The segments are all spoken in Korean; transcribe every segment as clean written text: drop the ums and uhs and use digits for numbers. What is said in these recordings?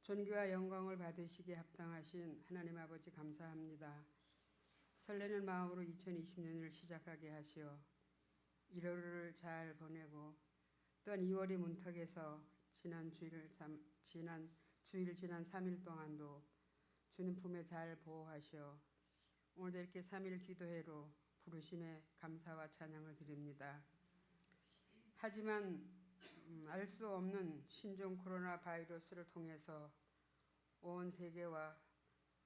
존귀와 영광을 받으시기에 합당하신 하나님 아버지 감사합니다. 설레는 마음으로 2020년을 시작하게 하시어 1월을 잘 보내고 또한 2월이 문턱에서 지난 주일 지난 3일 동안도 주님 품에 잘 보호하시어 오늘도 이렇게 3일 기도회로 부르심에 감사와 찬양을 드립니다. 하지만 알 수 없는 신종 코로나 바이러스를 통해서 온 세계와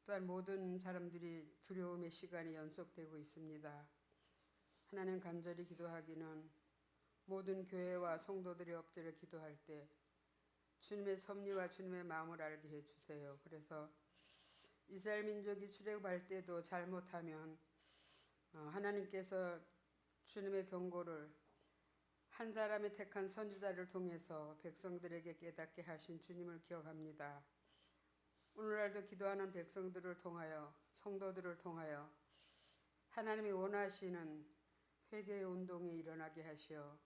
또한 모든 사람들이 두려움의 시간이 연속되고 있습니다. 하나님 간절히 기도하기는 모든 교회와 성도들이 엎드려 기도할 때 주님의 섭리와 주님의 마음을 알게 해주세요. 그래서 이스라엘 민족이 출애굽할 때도 잘못하면 하나님께서 주님의 경고를 한 사람의 택한 선지자를 통해서 백성들에게 깨닫게 하신 주님을 기억합니다. 오늘날도 기도하는 백성들을 통하여 성도들을 통하여 하나님이 원하시는 회개의 운동이 일어나게 하시어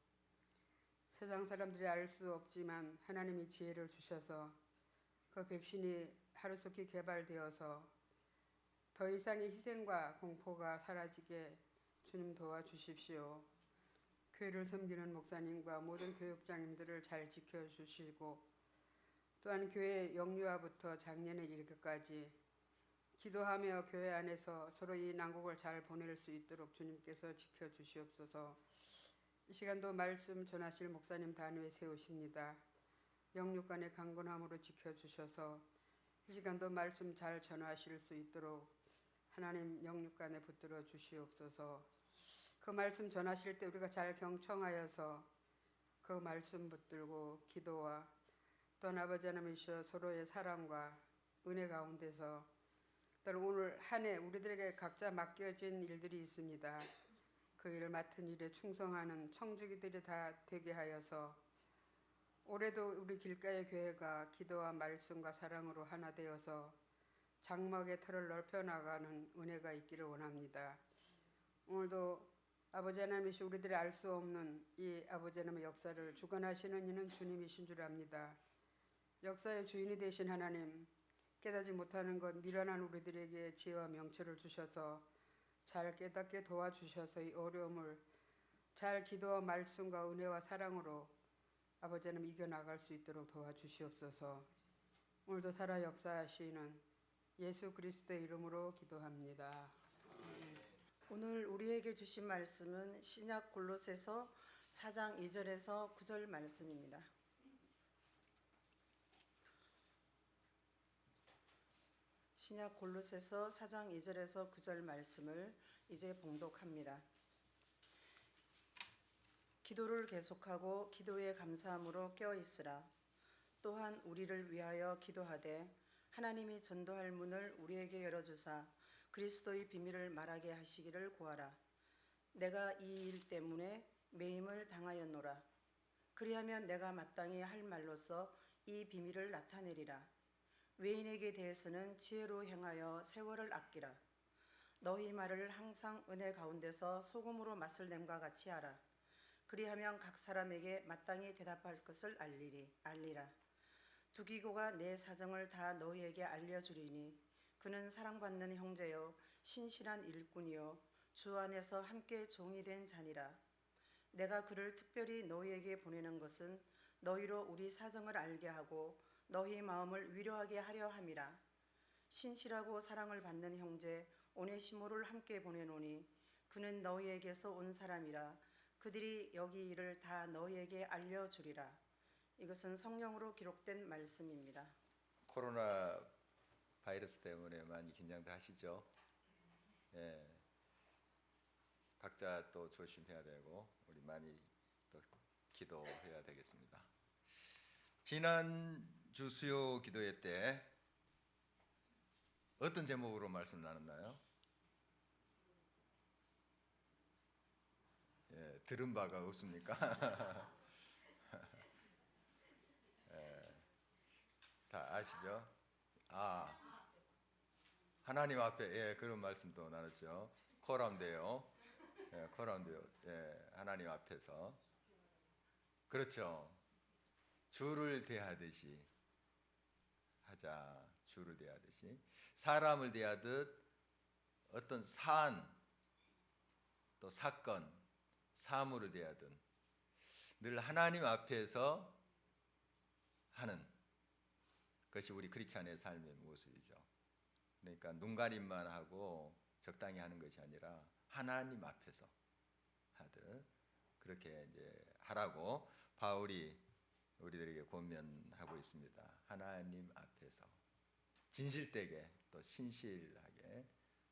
세상 사람들이 알 수 없지만 하나님이 지혜를 주셔서 그 백신이 하루속히 개발되어서 더 이상의 희생과 공포가 사라지게 주님 도와주십시오. 교회를 섬기는 목사님과 모든 교육장님들을 잘 지켜주시고 또한 교회 영유아부터 작년에 이르기까지 기도하며 교회 안에서 서로 이 난국을 잘 보낼 수 있도록 주님께서 지켜주시옵소서. 이 시간도 말씀 전하실 목사님 단위에 세우십니다. 영육간의 강건함으로 지켜주셔서 이 시간도 말씀 잘 전하실 수 있도록 하나님 영육간에 붙들어 주시옵소서. 그 말씀 전하실 때 우리가 잘 경청하여서 그 말씀 붙들고 기도와 또한 아버지 하나님이시여 서로의 사랑과 은혜 가운데서 또는 오늘 한 해 우리들에게 각자 맡겨진 일들이 있습니다. 그 일을 맡은 일에 충성하는 청지기들이 다 되게 하여서 올해도 우리 길가의 교회가 기도와 말씀과 사랑으로 하나 되어서 장막의 틀을 넓혀 나가는 은혜가 있기를 원합니다. 오늘도 아버지 하나님이시 우리들이 알 수 없는 이 아버지 하나님의 역사를 주관하시는 이는 주님이신 줄 압니다. 역사의 주인이 되신 하나님, 깨닫지 못하는 것 미련한 우리들에게 지혜와 명철을 주셔서 잘 깨닫게 도와주셔서 이 어려움을 잘 기도와 말씀과 은혜와 사랑으로 아버지 하나님 이겨나갈 수 있도록 도와주시옵소서. 오늘도 살아 역사하시는 예수 그리스도의 이름으로 기도합니다. 오늘 우리에게 주신 말씀은 신약 골로새서 4장 2절에서 9절 말씀입니다. 신약 골로새서 4장 2절에서 9절 말씀을 이제 봉독합니다. 기도를 계속하고 기도에 감사함으로 깨어 있으라. 또한 우리를 위하여 기도하되 하나님이 전도할 문을 우리에게 열어주사 그리스도의 비밀을 말하게 하시기를 구하라. 내가 이 일 때문에 매임을 당하였노라. 그리하면 내가 마땅히 할 말로써 이 비밀을 나타내리라. 외인에게 대해서는 지혜로 행하여 세월을 아끼라. 너희 말을 항상 은혜 가운데서 소금으로 맛을 냄과 같이 하라. 그리하면 각 사람에게 마땅히 대답할 것을 알리라. 두기고가 내 사정을 다 너희에게 알려주리니 그는 사랑받는 형제요 신실한 일꾼이요 주 안에서 함께 종이 된 자니라. 내가 그를 특별히 너희에게 보내는 것은 너희로 우리 사정을 알게 하고 너희 마음을 위로하게 하려 함이라. 신실하고 사랑을 받는 형제 오네시모를 함께 보내노니 그는 너희에게서 온 사람이라. 그들이 여기 일을 다 너희에게 알려주리라. 이것은 성령으로 기록된 말씀입니다. 코로나 바이러스 때문에 많이 긴장도 하시죠? 예. 각자 또 조심해야 되고 우리 많이 또 기도해야 되겠습니다. 지난주 수요 기도회 때 어떤 제목으로 말씀 나눴나요? 예, 들은 바가 없습니까? 예, 다 아시죠? 하나님 앞에 그런 말씀도 나눴죠. 코라운데요. 코라운데요. 하나님 앞에서 그렇죠. 주를 대하듯이 하자. 주를 대하듯이 사람을 대하듯 어떤 사안 또 사건 사물을 대하든 늘 하나님 앞에서 하는 것이 우리 크리스찬의 삶의 모습이죠. 그러니까 눈가림만 하고 적당히 하는 것이 아니라 하나님 앞에서 하듯 그렇게 이제 하라고 바울이 우리들에게 권면하고 있습니다. 하나님 앞에서 진실되게 또 신실하게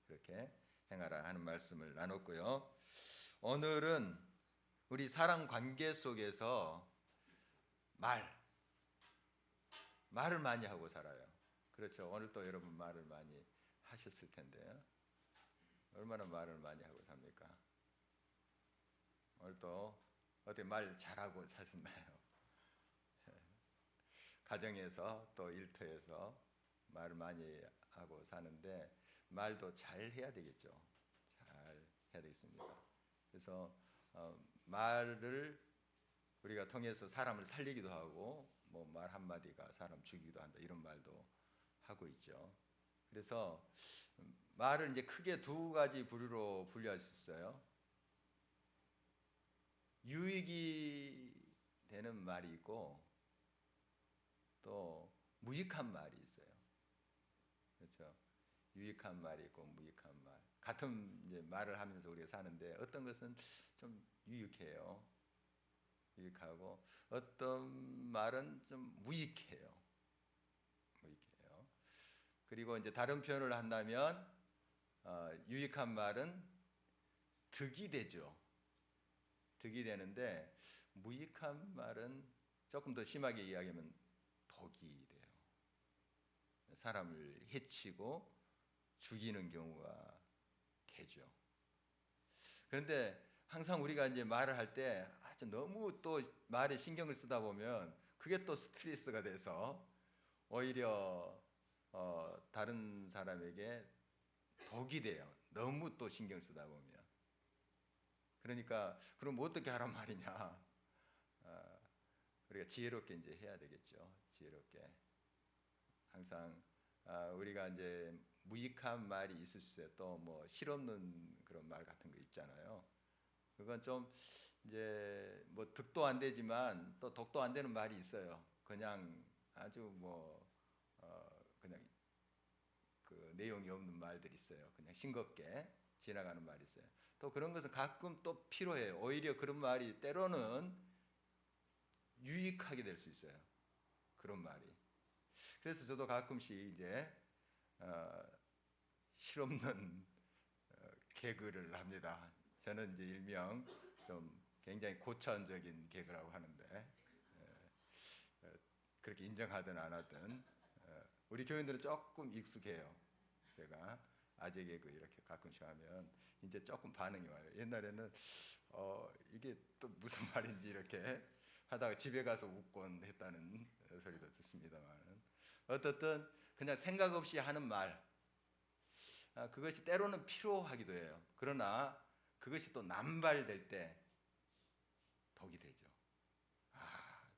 그렇게 행하라 하는 말씀을 나눴고요. 오늘은 우리 사랑 관계 속에서 말을 많이 하고 살아요. 그렇죠. 오늘 또 여러분 말을 많이 하셨을 텐데요. 얼마나 말을 많이 하고 삽니까? 오늘 또 어떻게 말 잘하고 사셨나요? 가정에서 또 일터에서 말을 많이 하고 사는데 말도 잘 해야 되겠죠. 잘 해야 되겠습니다. 그래서 말을 우리가 통해서 사람을 살리기도 하고 뭐 말 한마디가 사람 죽이기도 한다 이런 말도 하고 있죠. 그래서 말을 이제 크게 두 가지 부류로 분류할 수 있어요. 유익이 되는 말이 있고 또 무익한 말이 있어요. 그렇죠? 유익한 말이 있고 무익한 말. 같은 이제 말을 하면서 우리가 사는데 어떤 것은 좀 유익해요. 유익하고 어떤 말은 좀 무익해요. 무익해요. 그리고 이제 다른 표현을 한다면 유익한 말은 득이 되죠. 득이 되는데 무익한 말은 조금 더 심하게 이야기하면 독이 돼요. 사람을 해치고 죽이는 경우가 되죠. 그런데 항상 우리가 이제 말을 할 때 아주 너무 또 말에 신경을 쓰다 보면 그게 또 스트레스가 돼서 오히려 다른 사람에게 독이 돼요. 너무 또 신경 쓰다 보면. 그러니까 그럼 어떻게 하란 말이냐? 우리가 지혜롭게 이제 해야 되겠죠. 지혜롭게. 항상 우리가 이제 무익한 말이 있을 수 있어요. 또 뭐 실없는 그런 말 같은 거 있잖아요. 그건 좀 이제 뭐 득도 안 되지만 또 독도 안 되는 말이 있어요. 그냥 아주 뭐 그냥 그 내용이 없는 말들이 있어요. 그냥 싱겁게 지나가는 말이 있어요. 또 그런 것은 가끔 또 필요해요. 오히려 그런 말이 때로는 유익하게 될 수 있어요. 그런 말이. 그래서 저도 가끔씩 이제 실없는 개그를 합니다. 저는 이제 일명 좀 굉장히 고차원적인 개그라고 하는데 그렇게 인정하든 안 하든 우리 교인들은 조금 익숙해요. 제가 아재 개그 이렇게 가끔씩 하면 이제 조금 반응이 와요. 옛날에는 이게 또 무슨 말인지 이렇게 하다가 집에 가서 웃곤 했다는 소리도 듣습니다만 어떻든 그냥 생각 없이 하는 말 그것이 때로는 필요하기도 해요. 그러나 그것이 또 남발될 때 독이 되죠.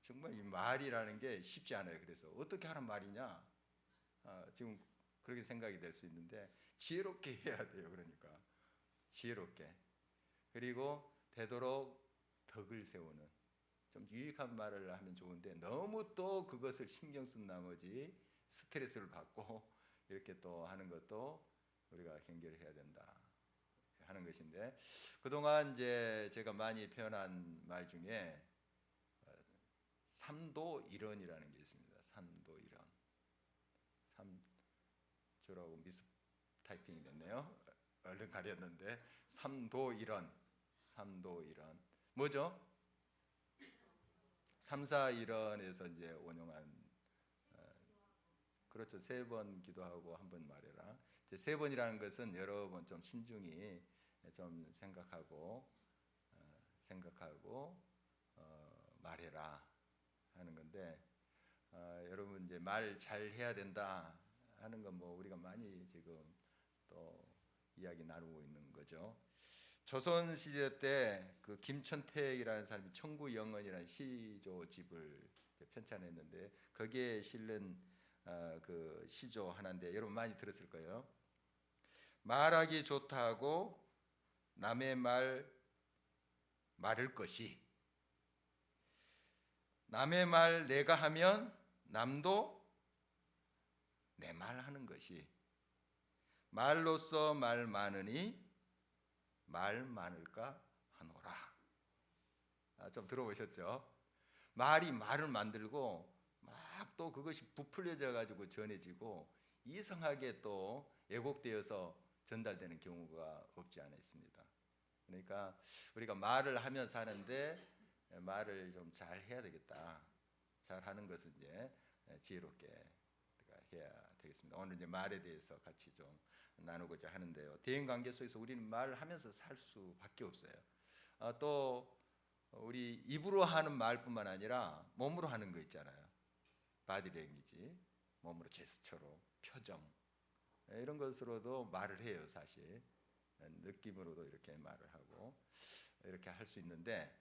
정말 이 말이라는 게 쉽지 않아요. 그래서 어떻게 하는 말이냐 지금 그렇게 생각이 될 수 있는데 지혜롭게 해야 돼요. 그러니까 지혜롭게 그리고 되도록 덕을 세우는 좀 유익한 말을 하면 좋은데 너무 또 그것을 신경 쓴 나머지 스트레스를 받고 이렇게 또 하는 것도 우리가 경계를 해야 된다 하는 것인데 그동안 이제 제가 많이 표현한 말 중에 삼도일언이라는 게 있습니다. 삼도일언. 저라고 미스 타이핑이 됐네요. 얼른 가렸는데 삼도일언. 삼도일언. 뭐죠? 삼사일언에서 이제 원용한 그렇죠. 3번 기도하고 한 번 말해라. 이제 3번이라는 것은 여러 번 좀 신중히 좀 생각하고 말해라 하는 건데 여러분 이제 말 잘 해야 된다 하는 건 뭐 우리가 많이 지금 또 이야기 나누고 있는 거죠. 조선 시대 때 그 김천택이라는 사람이 청구영언이라는 시조집을 편찬했는데 거기에 실린 그 시조 하나인데 여러분 많이 들었을 거예요. 말하기 좋다고 남의 말 말을 것이, 남의 말 내가 하면 남도 내 말 하는 것이, 말로써 말 많으니 말 많을까 하노라. 좀 들어보셨죠? 말이 말을 만들고 막 또 그것이 부풀려져 가지고 전해지고 이상하게 또 왜곡되어서 전달되는 경우가 없지 않아 있습니다. 그러니까 우리가 말을 하면서 하는데 말을 좀 잘 해야 되겠다. 잘 하는 것은 이제 지혜롭게 우리가 해야 되겠습니다. 오늘 이제 말에 대해서 같이 좀 나누고자 하는데요. 대인 관계 속에서 우리는 말을 하면서 살 수밖에 없어요. 또 우리 입으로 하는 말뿐만 아니라 몸으로 하는 거 있잖아요. 바디랭귀지, 몸으로 제스처로, 표정 이런 것으로도 말을 해요. 사실 느낌으로도 이렇게 말을 하고 이렇게 할 수 있는데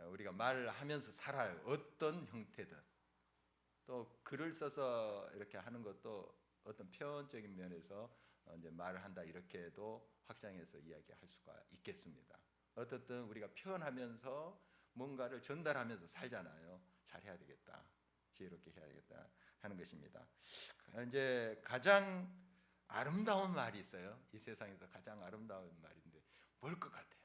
우리가 말을 하면서 살아요. 어떤 형태든. 또 글을 써서 이렇게 하는 것도 어떤 표현적인 면에서 이제 말을 한다 이렇게도 확장해서 이야기할 수가 있겠습니다. 어떻든 우리가 표현하면서 뭔가를 전달하면서 살잖아요. 잘해야 되겠다, 지혜롭게 해야 되겠다 하는 것입니다. 이제 가장 아름다운 말이 있어요. 이 세상에서 가장 아름다운 말인데 뭘 것 같아요?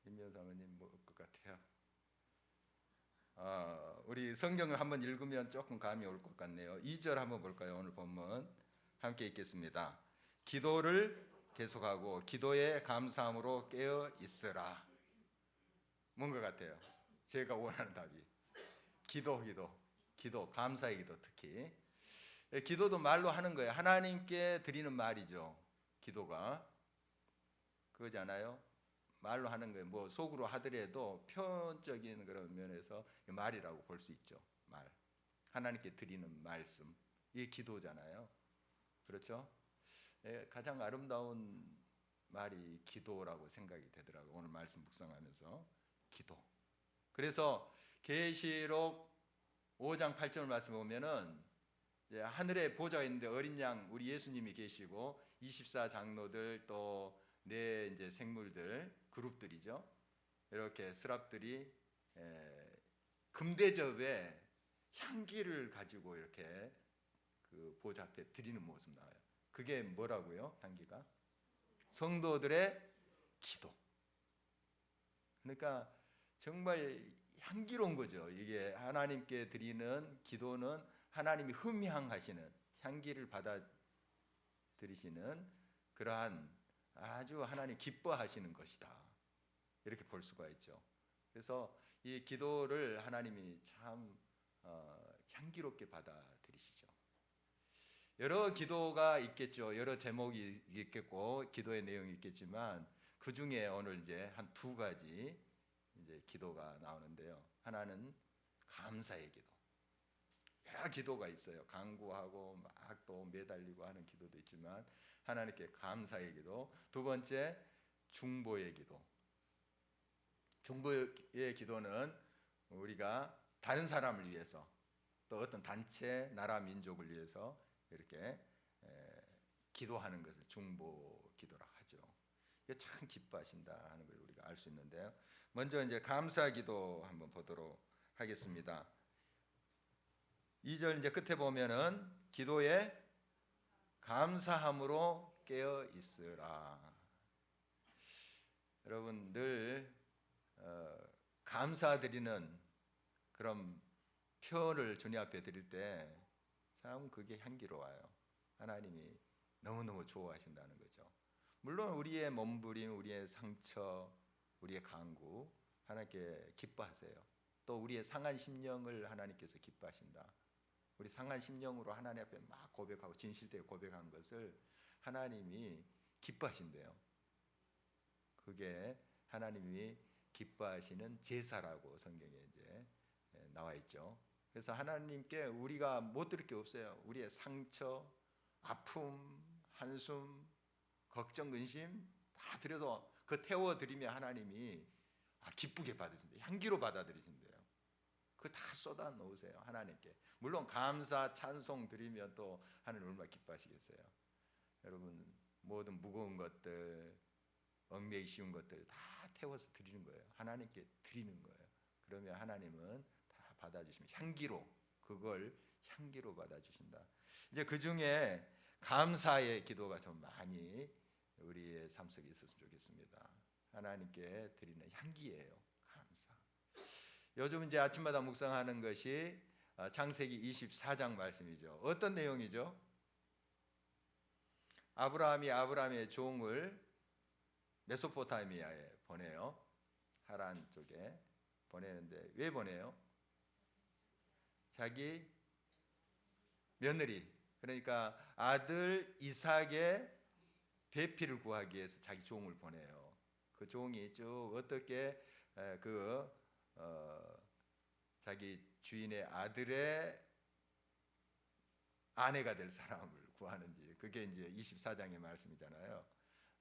임미연 사모님 뭘 것 같아요? 우리 성경을 한번 읽으면 조금 감이 올 것 같네요. 2절 한번 볼까요? 오늘 본문 함께 읽겠습니다. 기도를 계속하고 기도에 감사함으로 깨어 있으라. 뭔 것 같아요? 제가 원하는 답이 기도, 감사의 기도. 특히 기도도 말로 하는 거예요. 하나님께 드리는 말이죠. 기도가 그거잖아요. 말로 하는 거예요. 뭐 속으로 하더라도 표현적인 그런 면에서 말이라고 볼 수 있죠. 말, 하나님께 드리는 말씀, 이게 기도잖아요. 그렇죠? 가장 아름다운 말이 기도라고 생각이 되더라고요. 오늘 말씀 묵상하면서 기도. 그래서 계시록 5장 8절 말씀 보면은 이제 하늘에 보좌가 있는데 어린 양 우리 예수님이 계시고 24장로들 또 네 이제 생물들 그룹들이죠. 이렇게 스랍들이 금대접에 향기를 가지고 이렇게 그 보좌 앞에 드리는 모습 나와요. 그게 뭐라고요? 향기가 성도들의 기도. 그러니까 정말 향기로운 거죠. 이게 하나님께 드리는 기도는 하나님이 흠향하시는 향기를 받아 들이시는 그러한 아주 하나님 기뻐하시는 것이다. 이렇게 볼 수가 있죠. 그래서 이 기도를 하나님이 참 향기롭게 받아들이시죠. 여러 기도가 있겠죠. 여러 제목이 있겠고 기도의 내용이 있겠지만 그 중에 오늘 이제 한 두 가지 이제 기도가 나오는데요. 하나는 감사의 기도. 여러 기도가 있어요. 간구하고 막 또 매달리고 하는 기도도 있지만 하나님께 감사의 기도. 두 번째 중보의 기도. 중보의 기도는 우리가 다른 사람을 위해서 또 어떤 단체, 나라, 민족을 위해서 이렇게 기도하는 것을 중보 기도라 하죠. 이게 참 기뻐하신다 하는 걸 우리가 알 수 있는데요. 먼저 이제 감사 기도 한번 보도록 하겠습니다. 2절 이제 끝에 보면은 기도에 감사함으로 깨어 있으라. 여러분 늘 감사드리는 그런 표를 주님 앞에 드릴 때 참 그게 향기로워요. 하나님이 너무너무 좋아하신다는 거죠. 물론 우리의 몸부림, 우리의 상처, 우리의 간구 하나님께 기뻐하세요. 또 우리의 상한 심령을 하나님께서 기뻐하신다. 우리 상한 심령으로 하나님 앞에 막 고백하고 진실되게 고백한 것을 하나님이 기뻐하신대요. 그게 하나님이 기뻐하시는 제사라고 성경에 이제 나와 있죠. 그래서 하나님께 우리가 못 드릴 게 없어요. 우리의 상처, 아픔, 한숨, 걱정, 근심 다 드려도 그 태워드리면 하나님이 기쁘게 받으신대요. 향기로 받아들이신대요. 그거 다 쏟아 놓으세요, 하나님께. 물론 감사 찬송 드리면 또 하나님 얼마나 기뻐하시겠어요. 여러분, 모든 무거운 것들, 얽매이 쉬운 것들 다 태워서 드리는 거예요. 하나님께 드리는 거예요. 그러면 하나님은 다 받아주시면 향기로, 그걸 향기로 받아주신다. 이제 그 중에 감사의 기도가 좀 많이 우리의 삶 속에 있었으면 좋겠습니다. 하나님께 드리는 향기예요. 감사. 요즘 이제 아침마다 묵상하는 것이 창세기 24장 말씀이죠. 어떤 내용이죠? 아브라함이 아브라함의 종을 메소포타미아에 보내요. 하란 쪽에 보내는데 왜 보내요? 자기 며느리, 그러니까 아들 이삭의 배필을 구하기 위해서 자기 종을 보내요. 그 종이 쭉 어떻게 자기 주인의 아들의 아내가 될 사람을 구하는지, 그게 이제 24장의 말씀이잖아요.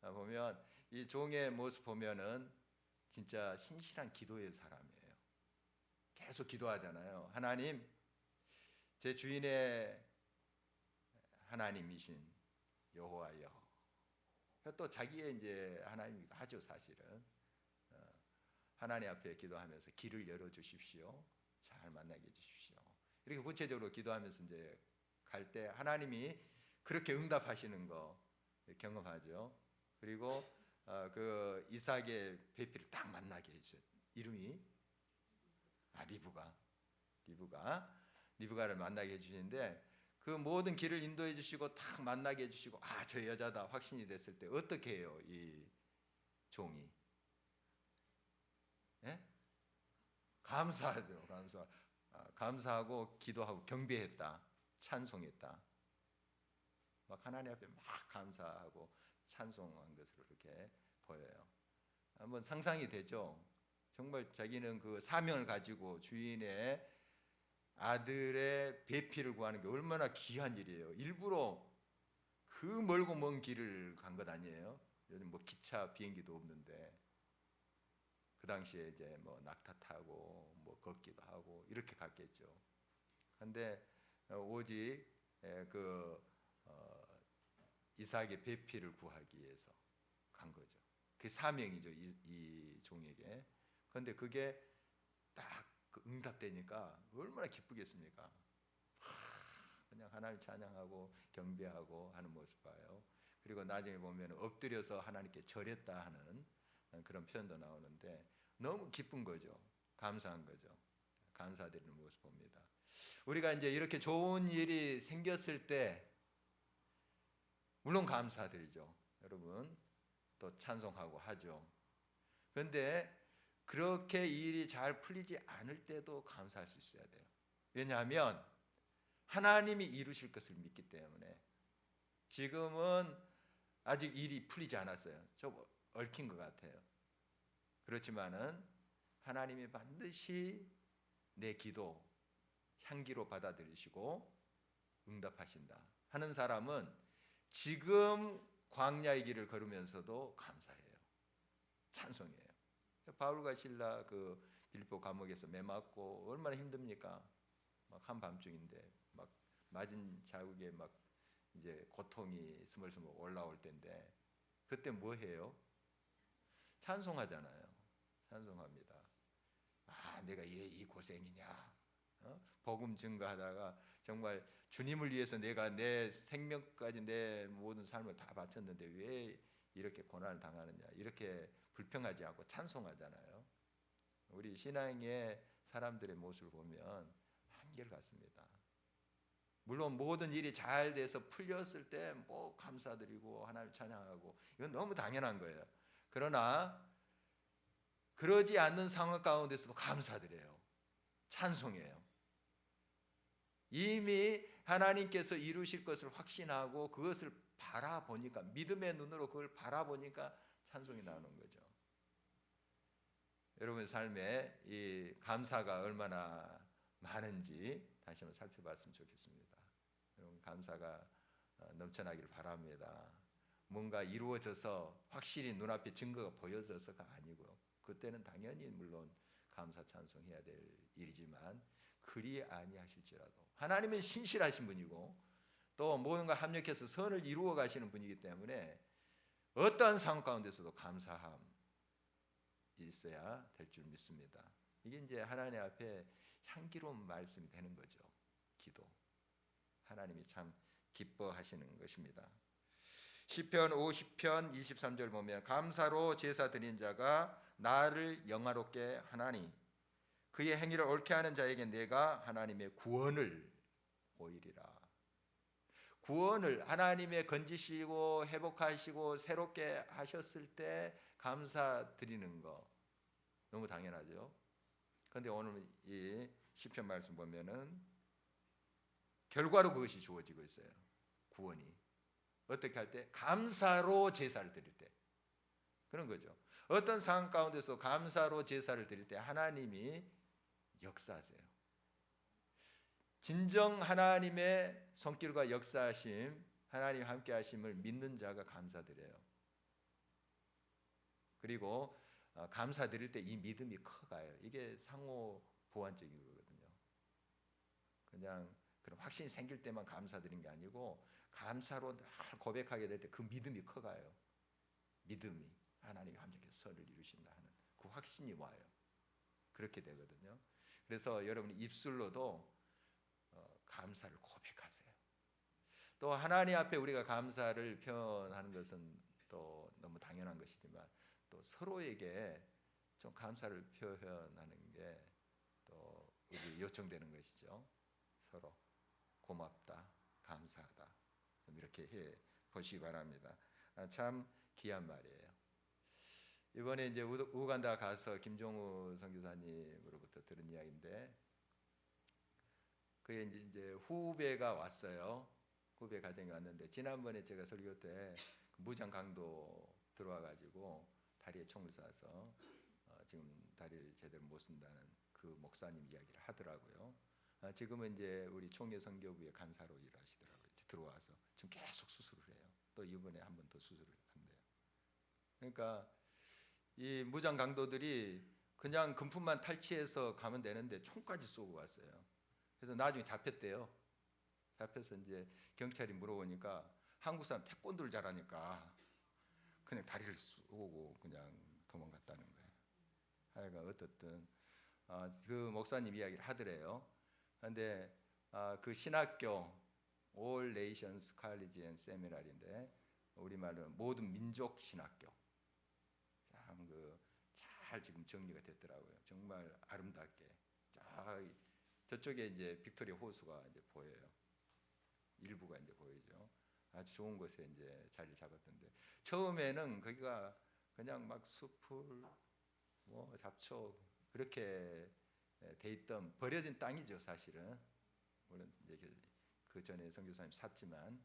보면 이 종의 모습 보면은 진짜 신실한 기도의 사람이에요. 계속 기도하잖아요. 하나님, 제 주인의 하나님이신 여호와여. 또 자기의 이제 하나님이기도 하죠, 사실은. 하나님 앞에 기도하면서 길을 열어 주십시오. 잘 만나게 해 주십시오. 이렇게 구체적으로 기도하면서 이제 갈 때 하나님이 그렇게 응답하시는 거 경험하죠. 그리고 그 이삭의 배필을 딱 만나게 해주세요. 이름이 리브가를 만나게 해주시는데, 그 모든 길을 인도해 주시고 딱 만나게 해주시고, 저 여자다 확신이 됐을 때 어떻게 해요? 이 종이 감사하죠. 감사하고 기도하고 경배했다, 찬송했다. 막 하나님 앞에 막 감사하고 찬송한 것으로 이렇게 보여요. 한번 상상이 되죠. 정말 자기는 그 사명을 가지고 주인의 아들의 배필을 구하는 게 얼마나 귀한 일이에요. 일부러 그 멀고 먼 길을 간 것 아니에요. 요즘 뭐 기차 비행기도 없는데 그 당시에 이제 뭐 낙타 타고 뭐 걷기도 하고 이렇게 갔겠죠. 근데 오직 이삭의 배필을 구하기 위해서 간 거죠. 그게 사명이죠, 이 종에게. 그런데 그게 딱 응답되니까 얼마나 기쁘겠습니까? 그냥 하나님 찬양하고 경배하고 하는 모습 봐요. 그리고 나중에 보면 엎드려서 하나님께 절했다 하는 그런 표현도 나오는데 너무 기쁜 거죠. 감사한 거죠. 감사드리는 모습 봅니다. 우리가 이제 이렇게 좋은 일이 생겼을 때 물론 감사드리죠. 여러분, 또 찬송하고 하죠. 그런데 그렇게 일이 잘 풀리지 않을 때도 감사할 수 있어야 돼요. 왜냐하면 하나님이 이루실 것을 믿기 때문에. 지금은 아직 일이 풀리지 않았어요. 좀 얽힌 것 같아요. 그렇지만은 하나님이 반드시 내 기도 향기로 받아들이시고 응답하신다 하는 사람은 지금 광야의 길을 걸으면서도 감사해요. 찬송해요. 바울과 실라 그 빌립보 감옥에서 매 맞고 얼마나 힘듭니까? 막 한밤중인데 막 맞은 자국에 막 이제 고통이 스멀스멀 올라올 때인데 그때 뭐 해요? 찬송하잖아요. 찬송합니다. 내가 이 고생이냐? 복음 증거하다가 정말 주님을 위해서 내가 내 생명까지 내 모든 삶을 다 바쳤는데 왜 이렇게 고난을 당하느냐? 이렇게 불평하지 않고 찬송하잖아요. 우리 신앙의 사람들의 모습을 보면 한결같습니다. 물론 모든 일이 잘 돼서 풀렸을 때 뭐 감사드리고 하나님 찬양하고 이건 너무 당연한 거예요. 그러나 그러지 않는 상황 가운데서도 감사드려요. 찬송해요. 이미 하나님께서 이루실 것을 확신하고 그것을 바라보니까, 믿음의 눈으로 그걸 바라보니까 찬송이 나오는 거죠. 여러분의 삶에 이 감사가 얼마나 많은지 다시 한번 살펴봤으면 좋겠습니다. 여러분, 감사가 넘쳐나기를 바랍니다. 뭔가 이루어져서 확실히 눈앞에 증거가 보여져서가 아니고요. 그때는 당연히 물론 감사 찬송해야 될 일이지만 그리 아니하실지라도 하나님은 신실하신 분이고 또 모든가 합력해서 선을 이루어 가시는 분이기 때문에 어떠한 상황 가운데서도 감사함 있어야 될 줄 믿습니다. 이게 이제 하나님 앞에 향기로운 말씀이 되는 거죠. 기도. 하나님이 참 기뻐하시는 것입니다. 시편 50편 23절 보면 감사로 제사 드린 자가 나를 영화롭게 하나니 그의 행위를 옳게 하는 자에게 내가 하나님의 구원을 보이리라. 구원을 하나님의 건지시고 회복하시고 새롭게 하셨을 때 감사드리는 거 너무 당연하죠. 그런데 오늘 이 시편 말씀 보면은 결과로 그것이 주어지고 있어요. 구원이 어떻게 할 때? 감사로 제사를 드릴 때 그런 거죠. 어떤 상황 가운데서 감사로 제사를 드릴 때 하나님이 역사하세요. 진정 하나님의 손길과 역사하심, 하나님 함께 하심을 믿는 자가 감사드려요. 그리고 감사드릴 때 이 믿음이 커가요. 이게 상호 보완적인 거거든요. 그냥 그런 확신이 생길 때만 감사드린 게 아니고 감사로 늘 고백하게 될 때 그 믿음이 커가요. 믿음이 하나님이 함께해서 선을 이루신다 하는 그 확신이 와요. 그렇게 되거든요. 그래서 여러분이 입술로도 감사를 고백하세요. 또 하나님 앞에 우리가 감사를 표현하는 것은 또 너무 당연한 것이지만 또 서로에게 좀 감사를 표현하는 게 또 우리 요청되는 것이죠. 서로 고맙다, 감사하다 좀 이렇게 해 보시기 바랍니다. 참 귀한 말이에요. 이번에 이제 우간다 가서 김종우 선교사님으로부터 들은 이야기인데 그의 이제 후배가 왔어요. 후배 가정이 왔는데 지난번에 제가 설교 때 무장 강도 들어와 가지고 다리에 총을 쏴서 지금 다리를 제대로 못 쓴다는 그 목사님 이야기를 하더라고요. 지금은 이제 우리 총회 선교부의 간사로 일하시더라고요. 들어와서 지금 계속 수술을 해요. 또 이번에 한 번 더 수술을 한대요. 그러니까 이 무장 강도들이 그냥 금품만 탈취해서 가면 되는데 총까지 쏘고 왔어요. 그래서 나중에 잡혔대요. 잡혀서 이제 경찰이 물어보니까 한국 사람 태권도를 잘하니까 그냥 다리를 쏘고 그냥 도망갔다는 거예요. 하여간 어떻든 그 목사님 이야기를 하더래요. 그런데 그 신학교 All Nations College and Seminary인데 우리말로 모든 민족 신학교 참 잘 지금 정리가 됐더라고요. 정말 아름답게 저쪽에 이제 빅토리아 호수가 이제 보여요. 일부가 이제 보이죠. 아주 좋은 곳에 이제 자리를 잡았던데 처음에는 거기가 그냥 막 숲을 뭐 잡초 그렇게 돼 있던 버려진 땅이죠. 사실은 물론 이제 그 전에 선교사님 샀지만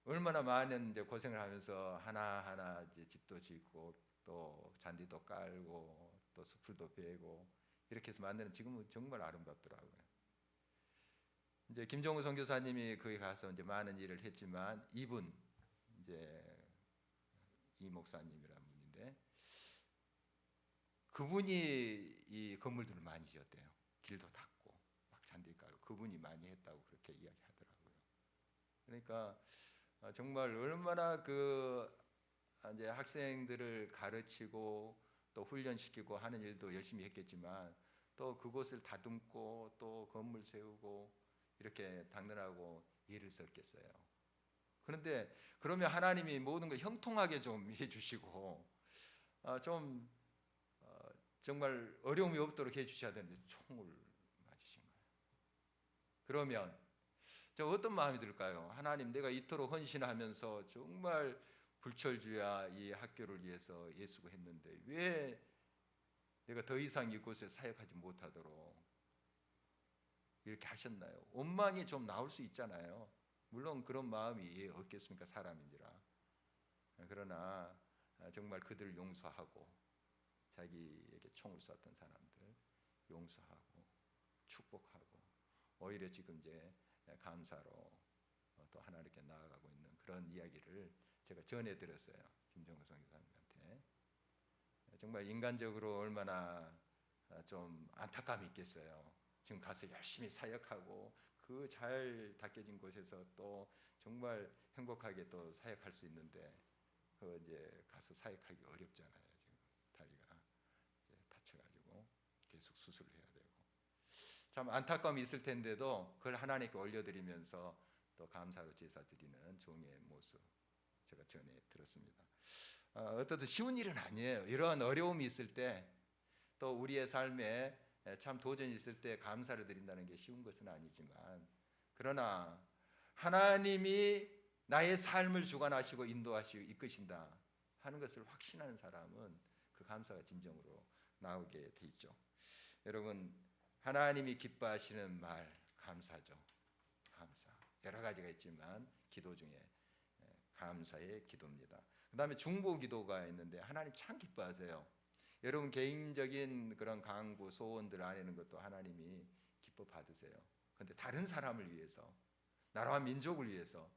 얼마나 많은 이제 고생을 하면서 하나하나 이제 집도 짓고 또 잔디도 깔고 또 숲을도 베고 이렇게 해서 만드는 지금은 정말 아름답더라고요. 이제 김종우 선교사님이 거기 가서 이제 많은 일을 했지만 이분 이제 이 목사님이라는 분인데 그분이 이 건물들을 많이 지었대요. 길도 닦고 막 잔디 깔고 그분이 많이 했다고 그렇게 이야기하더라고요. 그러니까 정말 얼마나 그 이제 학생들을 가르치고 또 훈련시키고 하는 일도 열심히 했겠지만 또 그곳을 다듬고 또 건물 세우고 이렇게 당근하고 일을 썼겠어요. 그런데 그러면 하나님이 모든 걸 형통하게 좀 해주시고 좀 정말 어려움이 없도록 해주셔야 되는데 총을 맞으신 거예요. 그러면 저 어떤 마음이 들까요? 하나님 내가 이토록 헌신하면서 정말 불철주야 이 학교를 위해서 애쓰고 했는데 왜 내가 더 이상 이곳에 사역하지 못하도록 이렇게 하셨나요? 원망이 좀 나올 수 있잖아요. 물론 그런 마음이 없겠습니까? 사람인지라. 그러나 정말 그들을 용서하고 자기에게 총을 쐈던 사람들 용서하고 축복하고 오히려 지금 이제 감사로 또 하나님께 나아가고 있는 그런 이야기를 제가 전해 드렸어요. 김정우 선교사님한테. 정말 인간적으로 얼마나 좀 안타까움이 있겠어요. 지금 가서 열심히 사역하고 그 잘 닦여진 곳에서 또 정말 행복하게 또 사역할 수 있는데 그 이제 가서 사역하기 어렵잖아요. 지금 다리가 이제 다쳐가지고 계속 수술을 해야 되고 참 안타까움이 있을 텐데도 그걸 하나님께 올려드리면서 또 감사로 제사 드리는 종의 모습 제가 전에 들었습니다. 어떻든 쉬운 일은 아니에요. 이러한 어려움이 있을 때 또 우리의 삶에 참 도전이 있을 때 감사를 드린다는 게 쉬운 것은 아니지만 그러나 하나님이 나의 삶을 주관하시고 인도하시고 이끄신다 하는 것을 확신하는 사람은 그 감사가 진정으로 나오게 돼 있죠. 여러분 하나님이 기뻐하시는 말 감사죠. 감사 여러 가지가 있지만 기도 중에 감사의 기도입니다. 그 다음에 중보 기도가 있는데 하나님 참 기뻐하세요. 여러분 개인적인 그런 간구 소원들 안에는 것도 하나님이 기뻐 받으세요. 그런데 다른 사람을 위해서 나라와 민족을 위해서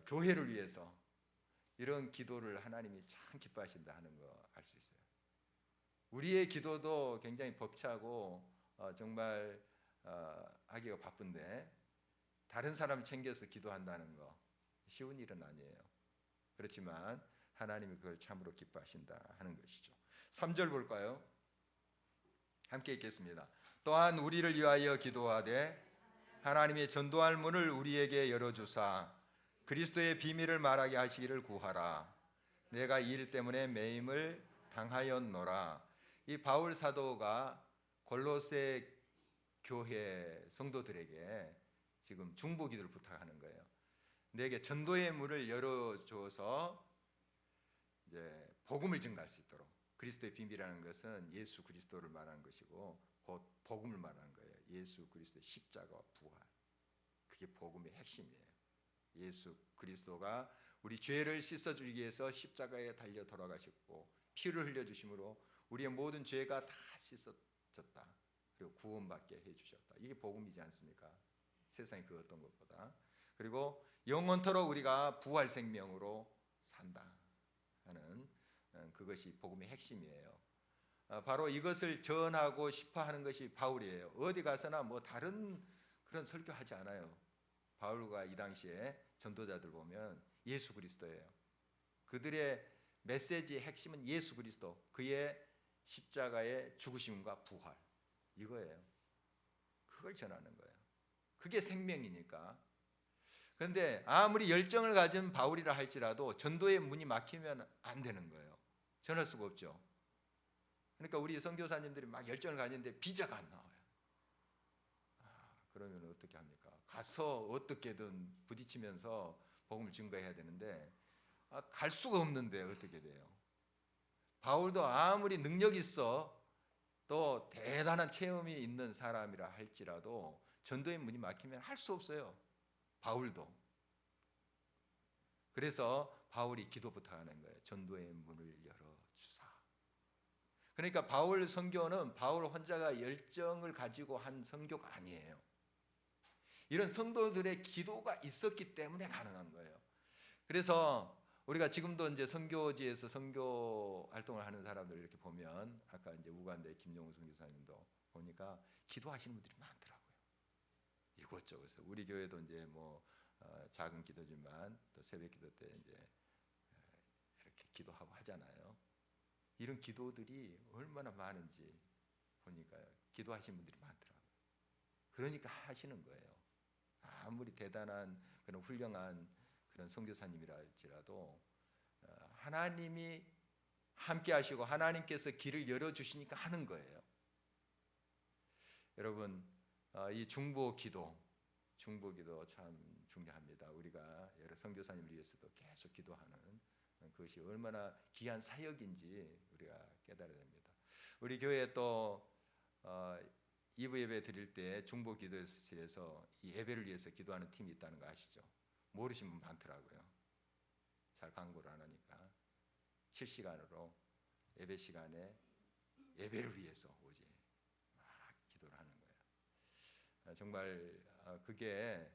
교회를 위해서 이런 기도를 하나님이 참 기뻐하신다 하는 거 알 수 있어요. 우리의 기도도 굉장히 벅차고 정말 하기가 바쁜데 다른 사람 챙겨서 기도한다는 거 쉬운 일은 아니에요. 그렇지만 하나님이 그걸 참으로 기뻐하신다 하는 것이죠. 3절 볼까요? 함께 읽겠습니다. 또한 우리를 위하여 기도하되 하나님의 전도할 문을 우리에게 열어주사 그리스도의 비밀을 말하게 하시기를 구하라. 내가 이 일 때문에 매임을 당하였노라. 이 바울 사도가 골로새 교회 성도들에게 지금 중보 기도를 부탁하는 거예요. 내게 전도의 문을 열어줘서 이제 복음을 증가할 수 있도록. 그리스도의 비밀이라는 것은 예수 그리스도를 말하는 것이고 곧 복음을 말하는 거예요. 예수 그리스도의 십자가와 부활. 그게 복음의 핵심이에요. 예수 그리스도가 우리 죄를 씻어주기 위해서 십자가에 달려 돌아가셨고 피를 흘려주심으로 우리의 모든 죄가 다 씻어졌다. 그리고 구원받게 해주셨다. 이게 복음이지 않습니까? 세상의 그 어떤 것보다. 그리고 영원토록 우리가 부활 생명으로 산다 하는 그것이 복음의 핵심이에요. 바로 이것을 전하고 싶어 하는 것이 바울이에요. 어디 가서나 뭐 다른 그런 설교하지 않아요. 바울과 이 당시에 전도자들 보면 예수 그리스도예요. 그들의 메시지의 핵심은 예수 그리스도, 그의 십자가의 죽으심과 부활 이거예요. 그걸 전하는 거예요. 그게 생명이니까. 그런데 아무리 열정을 가진 바울이라 할지라도 전도의 문이 막히면 안 되는 거예요. 전할 수가 없죠. 그러니까 우리 선교사님들이 막 열정을 가지는데 비자가 안 나와요. 그러면 어떻게 합니까? 가서 어떻게든 부딪히면서 복음을 증거해야 되는데 갈 수가 없는데 어떻게 돼요? 바울도 아무리 능력 있어 또 대단한 체험이 있는 사람이라 할지라도 전도의 문이 막히면 할 수 없어요. 바울도. 그래서 바울이 기도 부탁하는 거예요. 전도의 문을 열어주사. 그러니까 바울 선교는 바울 혼자가 열정을 가지고 한 선교가 아니에요. 이런 성도들의 기도가 있었기 때문에 가능한 거예요. 그래서 우리가 지금도 이제 선교지에서 선교 활동을 하는 사람들 이렇게 보면 아까 이제 우간다의 김용우 선교사님도 보니까 기도하시는 분들이 많더라고요. 이곳저곳에서 우리 교회도 이제 뭐 작은 기도지만 또 새벽 기도 때 이제 이렇게 기도하고 하잖아요. 이런 기도들이 얼마나 많은지 보니까요. 기도하시는 분들이 많더라고요. 그러니까 하시는 거예요. 아무리 대단한 그런 훌륭한 그런 선교사님이라 할지라도 하나님이 함께 하시고 하나님께서 길을 열어주시니까 하는 거예요. 여러분 이 중보 기도 참 중요합니다. 우리가 여러 선교사님을 위해서도 계속 기도하는 그것이 얼마나 귀한 사역인지 우리가 깨달아야 됩니다. 우리 교회에 또 2부 예배 드릴 때 중보 기도실에서 이 예배를 위해서 기도하는 팀이 있다는 거 아시죠? 모르시는 분 많더라고요. 잘 광고를 안 하니까 실시간으로 예배 시간에 예배를 위해서 오직 막 기도를 하는 거예요. 정말 그게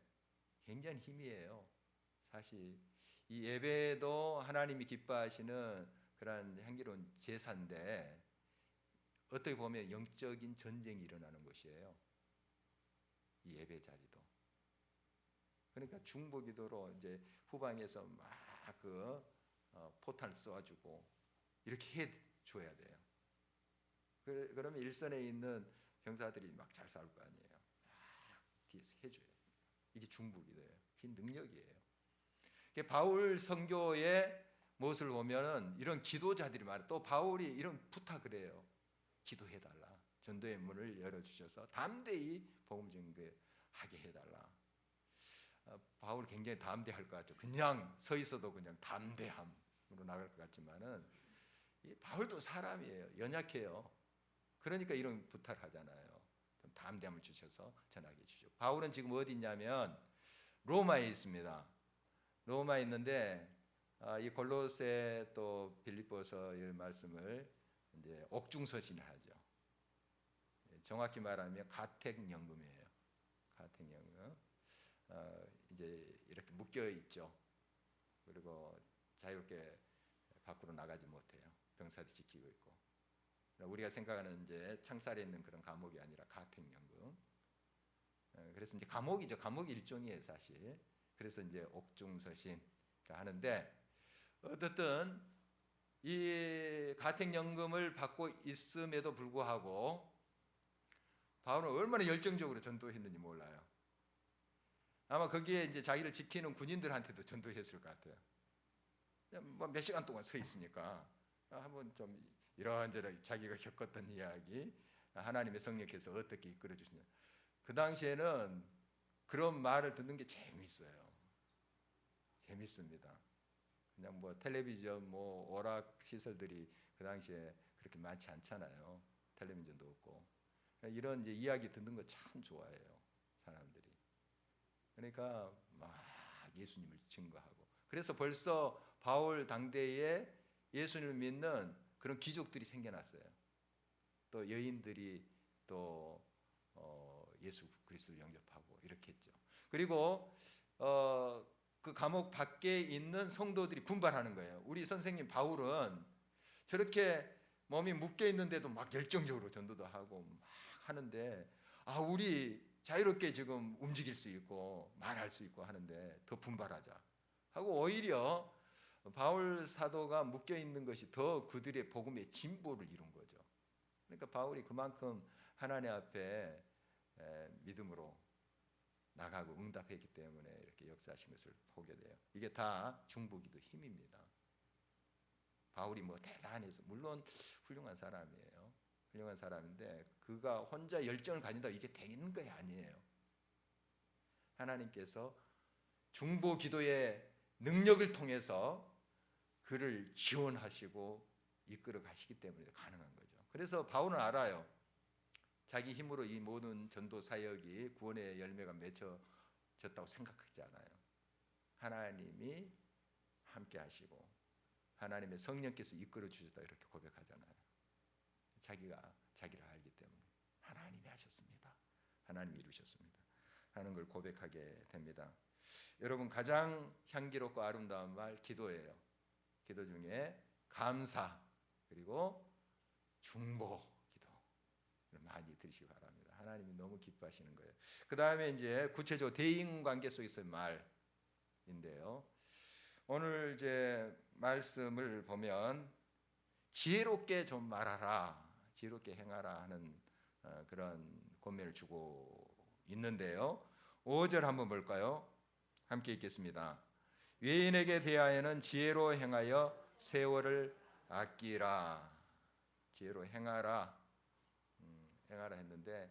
굉장히 힘이에요. 사실 이 예배도 하나님이 기뻐하시는 그러한 향기로운 제사인데 어떻게 보면 영적인 전쟁이 일어나는 곳이에요. 이 예배 자리도. 그러니까 중보기도로 이제 후방에서 막 그 포탄을 쏘아주고 이렇게 해줘야 돼요. 그러면 일선에 있는 병사들이 막 잘 싸울 거 아니에요. 막 뒤에서 해줘요. 이게 중보기도예요. 이 능력이에요. 바울 선교의 모습을 보면은 이런 기도자들이 많아요. 또 바울이 이런 부탁을 해요. 기도해달라. 전도의 문을 열어주셔서 담대히 복음 전개하게 해달라. 바울 굉장히 담대할 것 같죠. 그냥 서 있어도 그냥 담대함으로 나갈 것 같지만은 이 바울도 사람이에요. 연약해요. 그러니까 이런 부탁을 하잖아요. 좀 담대함을 주셔서 전하게 해주죠. 바울은 지금 어디 있냐면 로마에 있습니다. 로마에 있는데 이 골로새 또 빌립보서의 말씀을 이제 옥중서신을 하죠. 정확히 말하면 가택연금이에요. 가택연금. 이제 이렇게 묶여 있죠. 그리고 자유롭게 밖으로 나가지 못해요. 병사들이 지키고 있고. 우리가 생각하는 이제 창살에 있는 그런 감옥이 아니라 가택연금. 그래서 이제 감옥이죠. 감옥이 일종이에요, 사실. 그래서 이제 옥중서신 하는데 어쨌든 이 가택연금을 받고 있음에도 불구하고 바울은 얼마나 열정적으로 전도했는지 몰라요. 아마 거기에 이제 자기를 지키는 군인들한테도 전도했을 것 같아요. 뭐 몇 시간 동안 서 있으니까 한번 좀 이런저런 자기가 겪었던 이야기, 하나님의 성령께서 어떻게 이끌어 주시냐. 그 당시에는 그런 말을 듣는 게 재밌어요. 재밌습니다. 그냥 뭐 텔레비전, 뭐 오락 시설들이 그 당시에 그렇게 많지 않잖아요. 텔레비전도 없고. 이런 이제 이야기 듣는 거 참 좋아해요, 사람들이. 그러니까 막 예수님을 증거하고. 그래서 벌써 바울 당대에 예수님을 믿는 그런 귀족들이 생겨났어요. 또 여인들이 또 예수 그리스도를 영접하고 이렇게 했죠. 그리고 그 감옥 밖에 있는 성도들이 분발하는 거예요. 우리 선생님 바울은 저렇게 몸이 묶여 있는데도 막 열정적으로 전도도 하고 막 하는데 우리 자유롭게 지금 움직일 수 있고 말할 수 있고 하는데 더 분발하자 하고 오히려 바울 사도가 묶여 있는 것이 더 그들의 복음의 진보를 이룬 거죠. 그러니까 바울이 그만큼 하나님 앞에 믿음으로 나가고 응답했기 때문에 이렇게 역사하신 것을 보게 돼요. 이게 다 중보기도 힘입니다. 바울이 뭐 대단해서 물론 훌륭한 사람이에요. 훌륭한 사람인데 그가 혼자 열정을 가진다 이게 되는 게 아니에요. 하나님께서 중보기도의 능력을 통해서 그를 지원하시고 이끌어 가시기 때문에 가능한 거죠. 그래서 바울은 알아요. 자기 힘으로 이 모든 전도 사역이 구원의 열매가 맺혀졌다고 생각하지 않아요. 하나님이 함께 하시고 하나님의 성령께서 이끌어 주셨다 이렇게 고백하잖아요. 자기를 알기 때문에 하나님이 하셨습니다. 하나님이 이루셨습니다. 하는 걸 고백하게 됩니다. 여러분 가장 향기롭고 아름다운 말 기도예요. 기도 중에 감사 그리고 중보 기도를 많이 드리시기 바랍니다. 하나님이 너무 기뻐하시는 거예요. 그 다음에 이제 구체적으로 대인 관계 속에서의 말인데요. 오늘 이제 말씀을 보면 지혜롭게 좀 말하라, 지혜롭게 행하라 하는 그런 권면을 주고 있는데요. 5절 한번 볼까요? 함께 읽겠습니다. 외인에게 대하여는 지혜로 행하여 세월을 아끼라. 지혜로 행하라, 행하라 했는데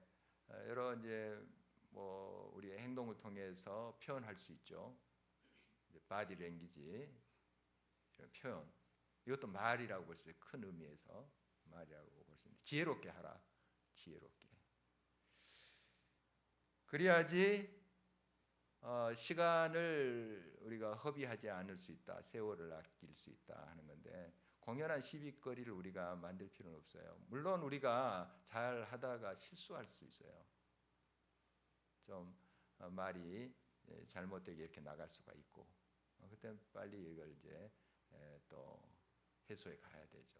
여러 이제 뭐 우리의 행동을 통해서 표현할 수 있죠. 바디 랭귀지 이런 표현. 이것도 말이라고 볼 수 있어요. 큰 의미에서 말이라고 볼 수 있는데 지혜롭게 하라. 지혜롭게. 그래야지 시간을 우리가 허비하지 않을 수 있다. 세월을 아낄 수 있다 하는 건데 공연한 시비거리를 우리가 만들 필요는 없어요. 물론 우리가 잘 하다가 실수할 수 있어요. 좀 말이 잘못되게 이렇게 나갈 수가 있고 그때 빨리 이걸 이제 또 해소해 가야 되죠.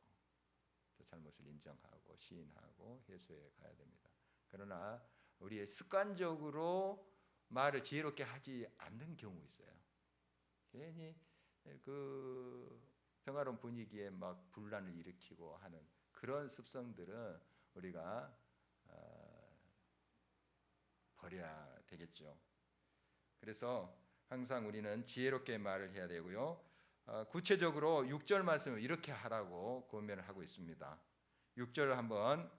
또 잘못을 인정하고 시인하고 해소해 가야 됩니다. 그러나 우리의 습관적으로 말을 지혜롭게 하지 않는 경우 있어요. 괜히 그 평화로운 분위기에 막 분란을 일으키고 하는 그런 습성들은 우리가 버려야 되겠죠. 그래서 항상 우리는 지혜롭게 말을 해야 되고요. 구체적으로 6절 말씀을 이렇게 하라고 권면을 하고 있습니다. 6절을 한번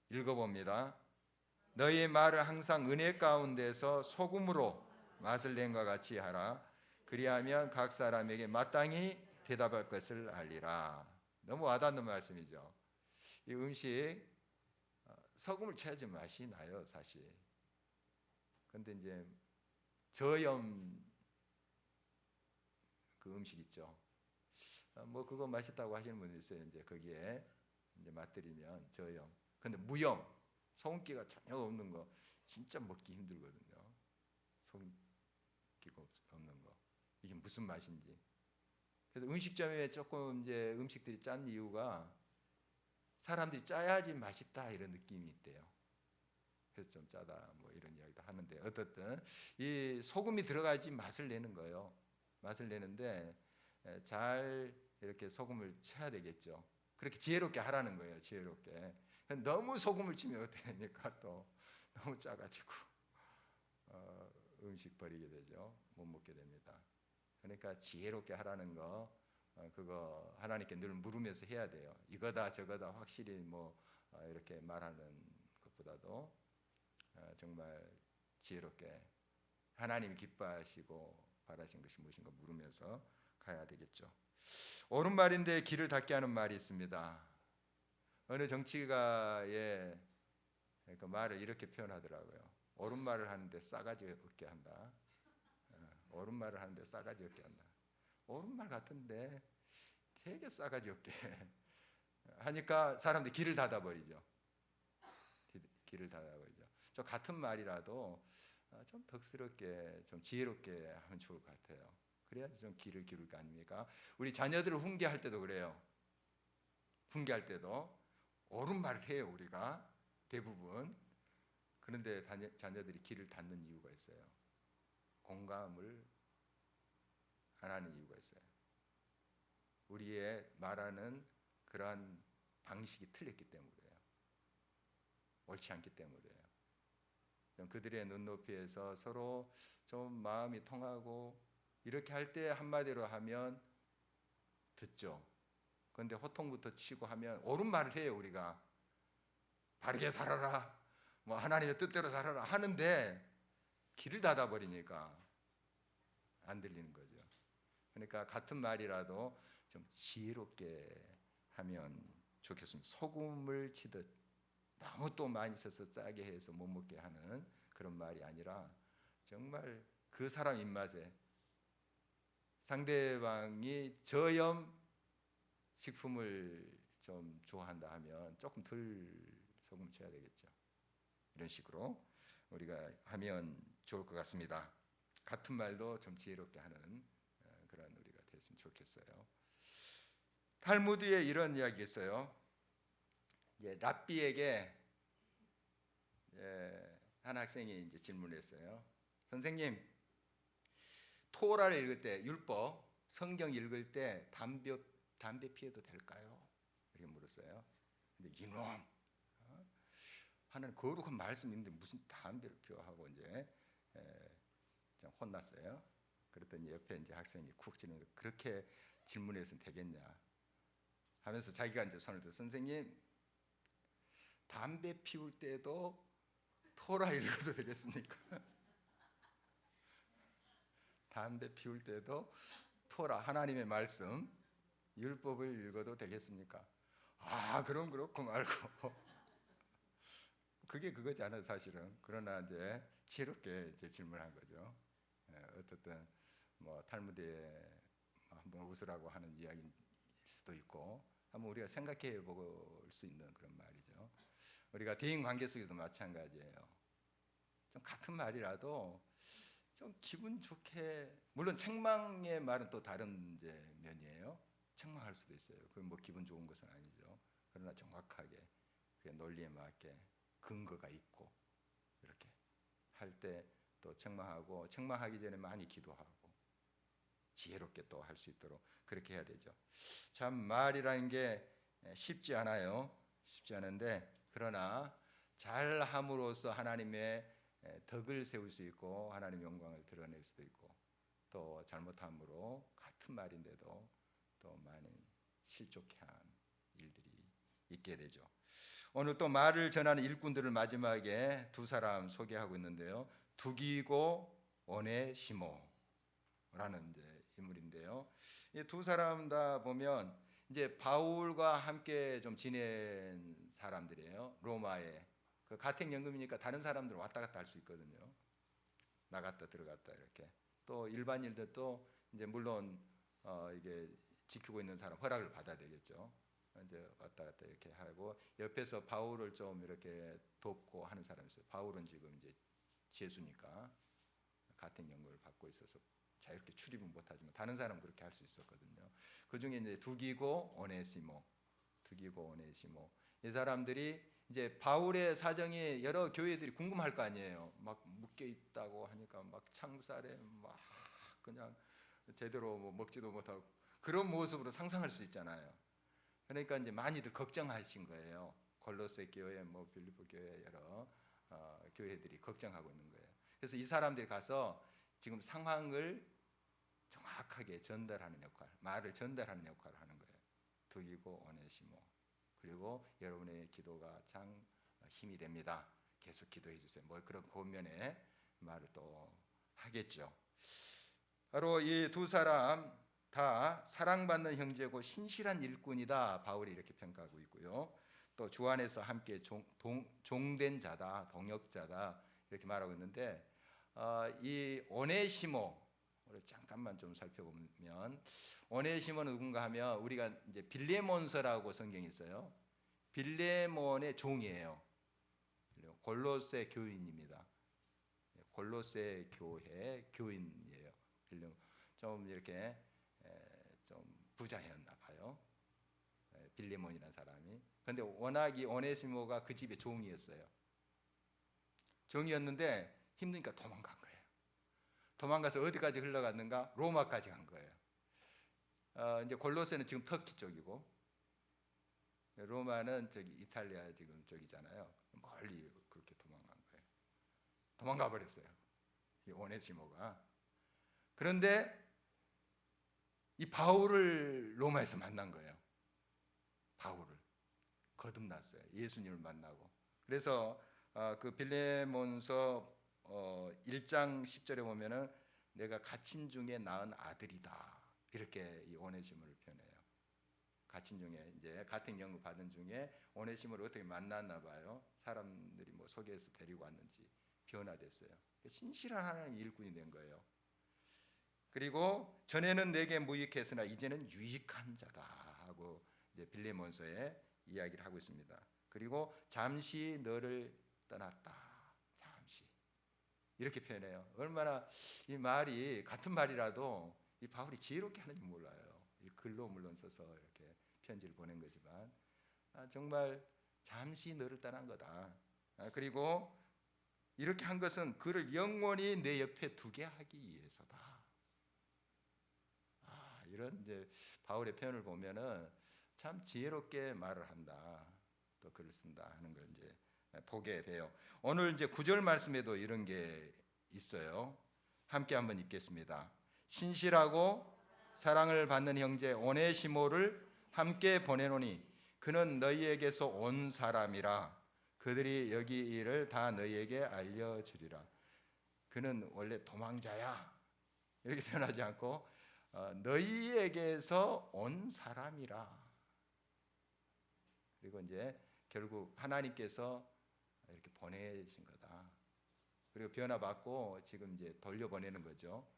읽어봅니다. 너희의 말을 항상 은혜 가운데서 소금으로 맛을 낸 것 같이 하라. 그리하면 각 사람에게 마땅히 대답할 것을 알리라. 너무 와닿는 말씀이죠. 이 음식 소금을 쳐야지 맛이 나요, 사실. 근데 이제 저염 그 음식 있죠. 뭐 그거 맛있다고 하시는 분들 있어요. 이제 거기에 이제 맛들이면 저염. 근데 무염, 소금기가 전혀 없는 거 진짜 먹기 힘들거든요. 소금기가 없는 거. 이게 무슨 맛인지. 그래서 음식점에 조금 이제 음식들이 짠 이유가 사람들이 짜야지 맛있다 이런 느낌이 있대요. 그래서 좀 짜다 뭐 이런 이야기도 하는데 어떻든 이 소금이 들어가야지 맛을 내는 거예요. 맛을 내는데 잘 이렇게 소금을 쳐야 되겠죠. 그렇게 지혜롭게 하라는 거예요. 지혜롭게. 너무 소금을 치면 어떻게 됩니까? 또 너무 짜가지고 음식 버리게 되죠. 못 먹게 됩니다. 그러니까 지혜롭게 하라는 거 그거 하나님께 늘 물으면서 해야 돼요. 이거다 저거다 확실히 뭐 이렇게 말하는 것보다도 정말 지혜롭게 하나님이 기뻐하시고 바라신 것이 무엇인가 물으면서 가야 되겠죠. 옳은 말인데 길을 닫게 하는 말이 있습니다. 어느 정치가의 그 말을 이렇게 표현하더라고요. 옳은 말을 하는데 싸가지 없게 한다. 옳은 말을 하는데 싸가지 없게 한다. 옳은 말 같은데 되게 싸가지 없게 하니까 사람들이 길을 닫아버리죠. 길을 닫아버리죠. 저 같은 말이라도 좀 덕스럽게 좀 지혜롭게 하면 좋을 것 같아요. 그래야지 좀 길을 기울 거 아닙니까? 우리 자녀들을 훈계할 때도 그래요. 훈계할 때도 옳은 말을 해요. 우리가 대부분. 그런데 자녀들이 길을 닫는 이유가 있어요. 공감을 안 하는 이유가 있어요. 우리의 말하는 그러한 방식이 틀렸기 때문이에요. 옳지 않기 때문이에요. 그들의 눈높이에서 서로 좀 마음이 통하고 이렇게 할 때 한마디로 하면 듣죠. 그런데 호통부터 치고 하면 옳은 말을 해요. 우리가 바르게 살아라, 뭐 하나님의 뜻대로 살아라 하는데 길을 닫아버리니까 안 들리는 거죠. 그러니까 같은 말이라도 좀 지혜롭게 하면 좋겠습니다. 소금을 치듯 너무 또 많이 써서 짜게 해서 못 먹게 하는 그런 말이 아니라 정말 그 사람 입맛에 상대방이 저염 식품을 좀 좋아한다 하면 조금 덜 소금 쳐야 되겠죠. 이런 식으로 우리가 하면 좋을 것 같습니다. 같은 말도 좀 지혜롭게 하는 그런 우리가 됐으면 좋겠어요. 탈무드에 이런 이야기가 있어요. 랍비에게 한 학생이 이제 질문했어요. 선생님, 토라를 읽을 때 율법, 성경 읽을 때 담배 피워도 될까요? 이렇게 물었어요. 근데 이놈 하는 거룩한 말씀이 있는데 무슨 담배를 피워 하고 이제 좀 혼났어요. 그랬더니 옆에 이제 학생이 쿡 찌르는 그렇게 질문해서는 되겠냐 하면서 자기가 이제 손을 들어 선생님 담배 피울 때도 토라 읽어도 되겠습니까? 담배 피울 때도 토라 하나님의 말씀 율법을 읽어도 되겠습니까? 아 그럼 그렇고 말고 그게 그거잖아요 사실은. 그러나 이제 지혜롭게 이제 질문한 거죠. 어떻든 뭐 탈무드에 한번 웃으라고 하는 이야기일 수도 있고 한번 우리가 생각해 볼 수 있는 그런 말이죠. 우리가 대인 관계 속에서 마찬가지예요. 좀 같은 말이라도 좀 기분 좋게 물론 책망의 말은 또 다른 이제 면이에요. 책망할 수도 있어요. 그건 뭐 기분 좋은 것은 아니죠. 그러나 정확하게 그 논리에 맞게 근거가 있고 이렇게 할 때 또 책망하고, 책망하기 전에 많이 기도하고 지혜롭게 또 할 수 있도록 그렇게 해야 되죠. 참 말이라는 게 쉽지 않아요. 쉽지 않은데, 그러나 잘 함으로써 하나님의 덕을 세울 수 있고 하나님의 영광을 드러낼 수도 있고, 또 잘못함으로 같은 말인데도 또 많이 실족해 한 일들이 있게 되죠. 오늘 또 말을 전하는 일꾼들을 마지막에 두 사람 소개하고 있는데요. 두기고 오네시모라는 이제 인물인데요. 이 두 사람 다 보면 이제 바울과 함께 좀 지낸 사람들이에요. 로마에 그 가택연금이니까 다른 사람들 왔다 갔다 할 수 있거든요. 나갔다 들어갔다 이렇게. 또 일반인들도 이제 물론 이게 지키고 있는 사람 허락을 받아야 되겠죠. 이제 왔다 갔다 이렇게 하고, 옆에서 바울을 좀 이렇게 돕고 하는 사람이 있어요. 바울은 지금 이제 죄수니까 가택연금을 받고 있어서 자유롭게 출입은 못하지만 다른 사람은 그렇게 할 수 있었거든요. 그 중에 이제 두기고 오네시모, 이 사람들이 이제 바울의 사정이 여러 교회들이 궁금할 거 아니에요. 막 묶여 있다고 하니까 막 창살에 막 그냥 제대로 뭐 먹지도 못하고 그런 모습으로 상상할 수 있잖아요. 그러니까 이제 많이들 걱정하신 거예요. 골로새 교회, 뭐 빌립보 교회 여러 교회들이 걱정하고 있는 거예요. 그래서 이 사람들이 가서 지금 상황을 정확하게 전달하는 역할, 말을 전달하는 역할을 하는 거예요. 두기고 오네시모. 그리고 여러분의 기도가 참 힘이 됩니다. 계속 기도해 주세요. 뭐 그런 고면의 말을 또 하겠죠. 바로 이 두 사람 다 사랑받는 형제고 신실한 일꾼이다, 바울이 이렇게 평가하고 있고요. 또 주 안에서 함께 종된 자다, 동역자다 이렇게 말하고 있는데, 이 오네시모를 잠깐만 좀 살펴보면, 오네시모는 누군가 하면 우리가 이제 빌레몬서라고 성경이 있어요. 빌레몬의 종이에요. 골로새 교인입니다. 골로새 교회 교인이에요. 좀 이렇게 좀 부자였나 봐요. 빌레몬이라는 사람이. 그런데 워낙 이 오네시모가 그 집의 종이었어요. 종이었는데 힘드니까 도망간 거예요. 도망가서 어디까지 흘러갔는가? 로마까지 간 거예요. 이제 골로새는 지금 터키 쪽이고, 로마는 저기 이탈리아 지금 쪽이잖아요. 멀리 그렇게 도망간 거예요. 도망가 버렸어요, 이 오네시모가. 그런데 이 바울을 로마에서 만난 거예요. 바울을 거듭났어요. 예수님을 만나고. 그래서 그 빌레몬서 1장 10절에 보면은 내가 갇힌 중에 낳은 아들이다, 이렇게 이 오네시모를 표현해요. 갇힌 중에, 이제 가택연금 받은 중에 오네시모를 어떻게 만났나 봐요. 사람들이 뭐 소개해서 데리고 왔는지 변화됐어요. 신실한 하나님 일꾼이 된 거예요. 그리고 전에는 내게 무익했으나 이제는 유익한 자다 하고 이제 빌레몬서에 이야기를 하고 있습니다. 그리고 잠시 너를 떠났다, 잠시, 이렇게 표현해요. 얼마나 이 말이 같은 말이라도 이 바울이 지혜롭게 하는지 몰라요. 이 글로 물론 써서 이렇게 편지를 보낸 거지만 정말 잠시 너를 떠난 거다. 그리고 이렇게 한 것은 그를 영원히 내 옆에 두게 하기 위해서다. 이런 이제 바울의 표현을 보면은 참 지혜롭게 말을 한다, 또 글을 쓴다 하는 걸 이제 보게 돼요. 오늘 이제 9절 말씀에도 이런 게 있어요. 함께 한번 읽겠습니다. 신실하고 사랑을 받는 형제 오네시모를 함께 보내노니 그는 너희에게서 온 사람이라. 그들이 여기 일을 다 너희에게 알려주리라. 그는 원래 도망자야, 이렇게 표현하지 않고 너희에게서 온 사람이라. 그리고 이제 결국 하나님께서 이렇게 보내신 거다. 그리고 변화받고 지금 이제 돌려보내는 거죠.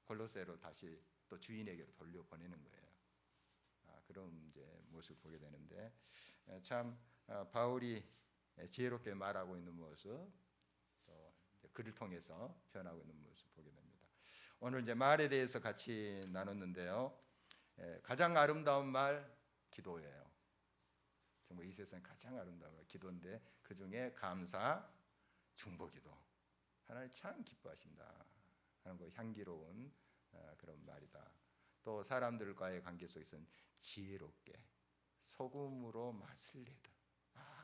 골로새로 다시 또 주인에게로 돌려보내는 거예요. 그런 이제 모습을 보게 되는데, 참 바울이 지혜롭게 말하고 있는 모습, 또 글을 통해서 표현하고 있는 모습을 보게 됩니다. 오늘 이제 말에 대해서 같이 나눴는데요. 가장 아름다운 말 기도예요. 정말 이 세상 가장 아름다운 말 기도인데 그 중에 감사, 중보기도. 하나님 참 기뻐하신다 하는 거 향기로운 그런 말이다. 또 사람들과의 관계 속에서는 지혜롭게 소금으로 맛을 내다.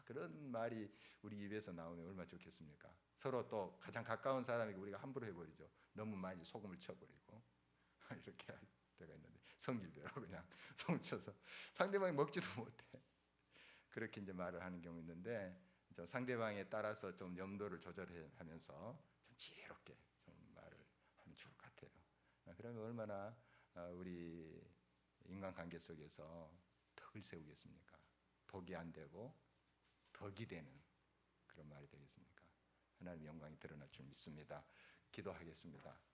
그런 말이 우리 입에서 나오면 얼마나 좋겠습니까? 서로 또 가장 가까운 사람에게 우리가 함부로 해버리죠. 너무 많이 소금을 쳐버리고 이렇게 할 때가 있는데 성질대로 그냥 소금 쳐서 상대방이 먹지도 못해. 그렇게 이제 말을 하는 경우 있는데 상대방에 따라서 좀 염도를 조절하면서 좀 지혜롭게 좀 말을 하면 좋을 것 같아요. 그러면 얼마나 우리 인간관계 속에서 덕을 세우겠습니까? 독이 안 되고 덕이 되는 그런 말이 되겠습니까? 하나님의 영광이 드러날 줄 믿습니다. 기도하겠습니다.